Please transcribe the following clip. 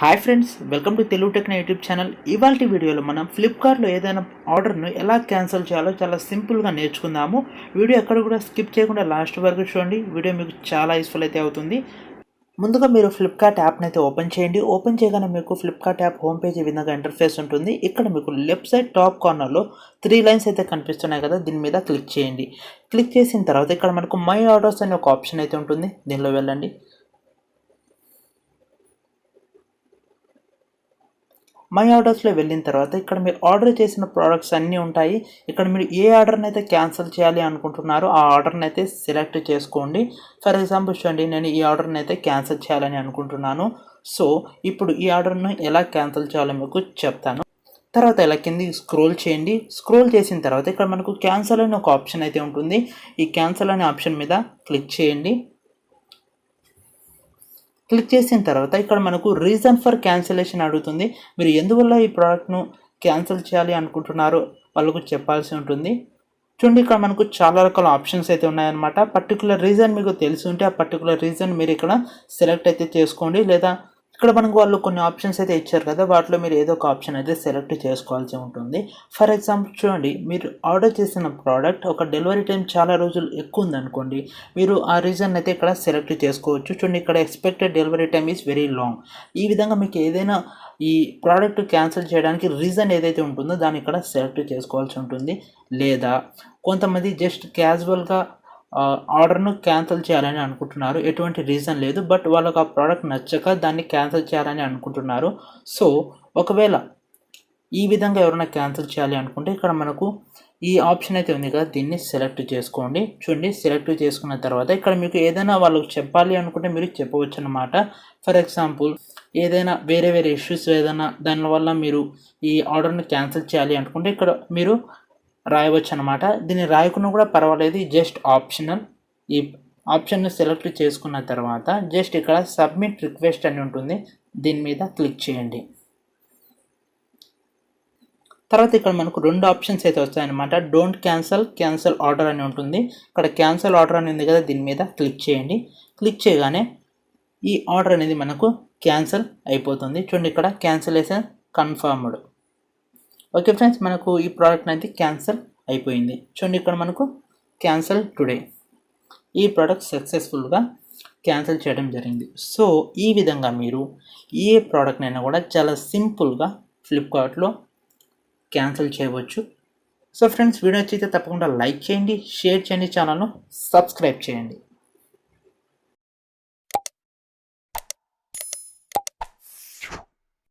Hi friends, welcome to Telugu techno YouTube channel. ఇవాల్టి వీడియోలో మనం ఫ్లిప్కార్ట్లో ఏదైనా ఆర్డర్ను ఎలా క్యాన్సిల్ చేయాలో చాలా సింపుల్గా నేర్చుకుందాము. వీడియో ఎక్కడ కూడా స్కిప్ చేయకుండా లాస్ట్ వరకు చూడండి. వీడియో మీకు చాలా యూస్ఫుల్ అయితే అవుతుంది. ముందుగా మీరు ఫ్లిప్కార్ట్ యాప్ని అయితే ఓపెన్ చేయండి. ఓపెన్ చేయగానే మీకు ఫ్లిప్కార్ట్ యాప్ హోమ్ పేజ్ ఈ విధంగా ఇంటర్ఫేస్ ఉంటుంది. ఇక్కడ మీకు లెఫ్ట్ సైడ్ టాప్ కార్నర్లో 3 లైన్స్ అయితే కనిపిస్తున్నాయి కదా, దీని మీద క్లిక్ చేయండి. క్లిక్ చేసిన తర్వాత ఇక్కడ మనకు మై ఆర్డర్స్ అనే ఒక ఆప్షన్ అయితే ఉంటుంది. దీనిలో వెళ్ళండి. మై ఆర్డర్స్లో వెళ్ళిన తర్వాత ఇక్కడ మీరు ఆర్డర్ చేసిన ప్రోడక్ట్స్ అన్నీ ఉంటాయి. ఇక్కడ మీరు ఏ ఆర్డర్ని అయితే క్యాన్సిల్ చేయాలి అనుకుంటున్నారో ఆ ఆర్డర్ని అయితే సెలెక్ట్ చేసుకోండి. ఫర్ ఎగ్జాంపుల్ చూడండి, నేను ఈ ఆర్డర్ని అయితే క్యాన్సిల్ చేయాలని అనుకుంటున్నాను. సో ఇప్పుడు ఈ ఆర్డర్ను ఎలా క్యాన్సిల్ చేయాలో మీకు చెప్తాను. తర్వాత ఇలా కిందికి స్క్రోల్ చేయండి. స్క్రోల్ చేసిన తర్వాత ఇక్కడ మనకు క్యాన్సిల్ అనే ఒక ఆప్షన్ అయితే ఉంటుంది. ఈ క్యాన్సిల్ అనే ఆప్షన్ మీద క్లిక్ చేయండి. క్లిక్ చేసిన తర్వాత ఇక్కడ మనకు రీజన్ ఫర్ క్యాన్సిలేషన్ అడుగుతుంది. మీరు ఎందువల్ల ఈ ప్రోడక్ట్ను క్యాన్సిల్ చేయాలి అనుకుంటున్నారో వాళ్ళకు చెప్పాల్సి ఉంటుంది. చూడండి, ఇక్కడ మనకు చాలా రకాల ఆప్షన్స్ అయితే ఉన్నాయన్నమాట. పర్టికులర్ రీజన్ మీకు తెలిసి ఉంటే ఆ పర్టికులర్ రీజన్ మీరు ఇక్కడ సెలెక్ట్ అయితే చేసుకోండి. లేదా ఇక్కడ మనకు వాళ్ళు కొన్ని ఆప్షన్స్ అయితే ఇచ్చారు కదా, వాటిలో మీరు ఏదో ఒక ఆప్షన్ అయితే సెలెక్ట్ చేసుకోవాల్సి ఉంటుంది. ఫర్ ఎగ్జాంపుల్ చూడండి, మీరు ఆర్డర్ చేసిన ప్రోడక్ట్ ఒక డెలివరీ టైం చాలా రోజులు ఎక్కువ ఉందనుకోండి, మీరు ఆ రీజన్ అయితే ఇక్కడ సెలెక్ట్ చేసుకోవచ్చు. చూడండి, ఇక్కడ expected delivery time is very long. ఈ విధంగా మీకు ఏదైనా ఈ ప్రోడక్ట్ క్యాన్సిల్ చేయడానికి రీజన్ ఏదైతే ఉంటుందో దాన్ని ఇక్కడ సెలెక్ట్ చేసుకోవాల్సి ఉంటుంది. లేదా కొంతమంది జస్ట్ క్యాజువల్గా ఆర్డర్ను క్యాన్సిల్ చేయాలని అనుకుంటున్నారు, ఎటువంటి రీజన్ లేదు, బట్ వాళ్ళకు ఆ ప్రోడక్ట్ నచ్చక దాన్ని క్యాన్సిల్ చేయాలని అనుకుంటున్నారు. సో ఒకవేళ ఈ విధంగా ఎవరైనా క్యాన్సిల్ చేయాలి అనుకుంటే ఇక్కడ మనకు ఈ ఆప్షన్ అయితే ఉంది కదా, దీన్ని సెలెక్ట్ చేసుకోండి. చూడండి, సెలెక్ట్ చేసుకున్న తర్వాత ఇక్కడ మీకు ఏదైనా వాళ్ళకి చెప్పాలి అనుకుంటే మీరు చెప్పవచ్చు అన్నమాట. ఫర్ ఎగ్జాంపుల్ ఏదైనా వేరే ఇష్యూస్ ఏదైనా దానివల్ల మీరు ఈ ఆర్డర్ని క్యాన్సిల్ చేయాలి అనుకుంటే ఇక్కడ మీరు రాయవచ్చు అనమాట. దీన్ని రాయకుండా కూడా పర్వాలేదు, జస్ట్ ఆప్షనల్. ఈ ఆప్షన్ని సెలెక్ట్ చేసుకున్న తర్వాత జస్ట్ ఇక్కడ సబ్మిట్ రిక్వెస్ట్ అని ఉంటుంది, దీని మీద క్లిక్ చేయండి. తర్వాత ఇక్కడ మనకు 2 ఆప్షన్స్ అయితే వస్తాయన్నమాట. డోంట్ క్యాన్సల్ ఆర్డర్ అని ఉంటుంది. ఇక్కడ క్యాన్సల్ ఆర్డర్ అని ఉంది కదా, దీని మీద క్లిక్ చేయండి. క్లిక్ చేయగానే ఈ ఆర్డర్ అనేది మనకు క్యాన్సల్ అయిపోతుంది. చూడండి, ఇక్కడ క్యాన్సిలేషన్ కన్ఫర్మ్డ్. ఓకే ఫ్రెండ్స్, మనకు ఈ ప్రోడక్ట్ అనేది క్యాన్సిల్ అయిపోయింది. చూడండి, ఇక్కడ మనకు క్యాన్సిల్ టుడే. ఈ ప్రోడక్ట్ సక్సెస్ఫుల్గా క్యాన్సిల్ చేయడం జరిగింది. సో ఈ విధంగా మీరు ఏ ప్రోడక్ట్నైనా కూడా చాలా సింపుల్గా ఫ్లిప్కార్ట్లో క్యాన్సిల్ చేయవచ్చు. సో ఫ్రెండ్స్, వీడియో నచ్చితే తప్పకుండా లైక్ చేయండి, షేర్ చేయండి, ఛానల్ను సబ్స్క్రైబ్ చేయండి.